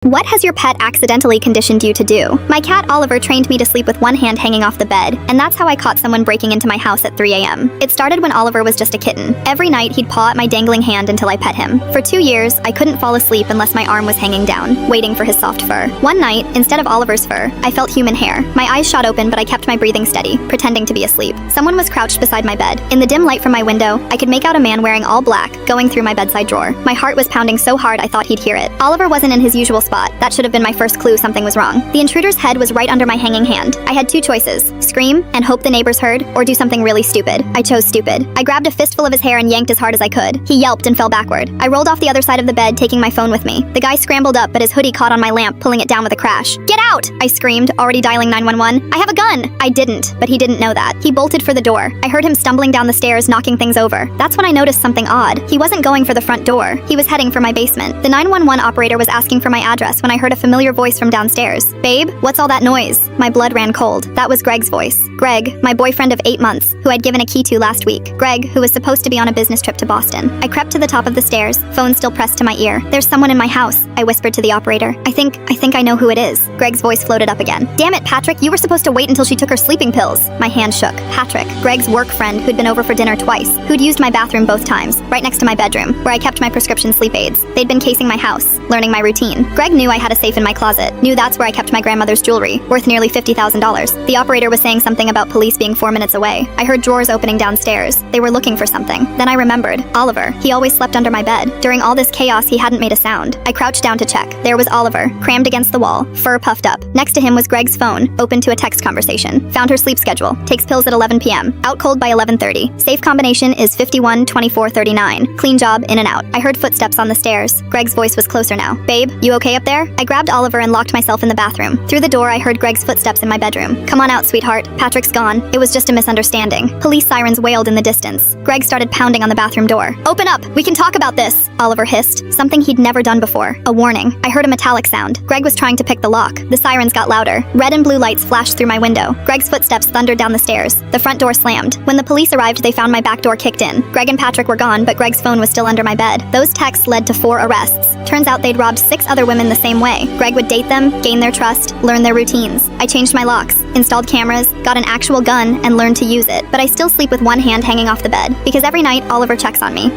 What has your pet accidentally conditioned you to do? My cat Oliver trained me to sleep with one hand hanging off the bed, and that's how I caught someone breaking into my house at 3 a.m. It started when Oliver was just a kitten. Every night he'd paw at my dangling hand until I pet him. For 2 years, I couldn't fall asleep unless my arm was hanging down, waiting for his soft fur. One night, instead of Oliver's fur, I felt human hair. My eyes shot open, but I kept my breathing steady, pretending to be asleep. Someone was crouched beside my bed. In the dim light from my window, I could make out a man wearing all black, going through my bedside drawer. My heart was pounding so hard I thought he'd hear it. Oliver wasn't in his usual spot. That should have been my first clue something was wrong. The intruder's head was right under my hanging hand. I had 2 choices: scream and hope the neighbors heard, or do something really stupid. I chose stupid. I grabbed a fistful of his hair and yanked as hard as I could. He yelped and fell backward. I rolled off the other side of the bed, taking my phone with me. The guy scrambled up, but his hoodie caught on my lamp, pulling it down with a crash. "Get out!" I screamed, already dialing 911. "I have a gun!" I didn't, but he didn't know that. He bolted for the door. I heard him stumbling down the stairs, knocking things over. That's when I noticed something odd. He wasn't going for the front door. He was heading for my basement. The 911 operator was asking for my address when I heard a familiar voice from downstairs. "Babe, what's all that noise?" My blood ran cold. That was Greg's voice. Greg, my boyfriend of 8 months, who I'd given a key to last week. Greg, who was supposed to be on a business trip to Boston. I crept to the top of the stairs, phone still pressed to my ear. "There's someone in my house," I whispered to the operator. I think I know who it is." Greg's voice floated up again. "Damn it, Patrick, you were supposed to wait until she took her sleeping pills." My hand shook. Patrick, Greg's work friend who'd been over for dinner twice, who'd used my bathroom both times, right next to my bedroom, where I kept my prescription sleep aids. They'd been casing my house, learning my routine. Greg knew I had a safe in my closet, knew that's where I kept my grandmother's jewelry, worth nearly $50,000. The operator was saying something about police being 4 minutes away. I heard drawers opening downstairs. They were looking for something. Then I remembered. Oliver. He always slept under my bed. During all this chaos, he hadn't made a sound. I crouched down to check. There was Oliver, crammed against the wall, fur puffed up. Next to him was Greg's phone, open to a text conversation. Found her sleep schedule. Takes pills at 11 p.m. Out cold by 11:30. Safe combination is 51 24 39. Clean job, in and out. I heard footsteps on the stairs. Greg's voice was closer now. "Babe, you okay up there?" I grabbed Oliver and locked myself in the bathroom. Through the door, I heard Greg's footsteps in my bedroom. "Come on out, sweetheart. Patrick's gone. It was just a misunderstanding." Police sirens wailed in the distance. Greg started pounding on the bathroom door. "Open up! We can talk about this!" Oliver hissed, something he'd never done before. A warning. I heard a metallic sound. Greg was trying to pick the lock. The sirens got louder. Red and blue lights flashed through my window. Greg's footsteps thundered down the stairs. The front door slammed. When the police arrived, they found my back door kicked in. Greg and Patrick were gone, but Greg's phone was still under my bed. Those texts led to 4 arrests. Turns out they'd robbed 6 other women the same way. Greg would date them, gain their trust, learn their routines. I changed my locks, installed cameras, got an actual gun, and learned to use it. But I still sleep with one hand hanging off the bed, because every night Oliver checks on me.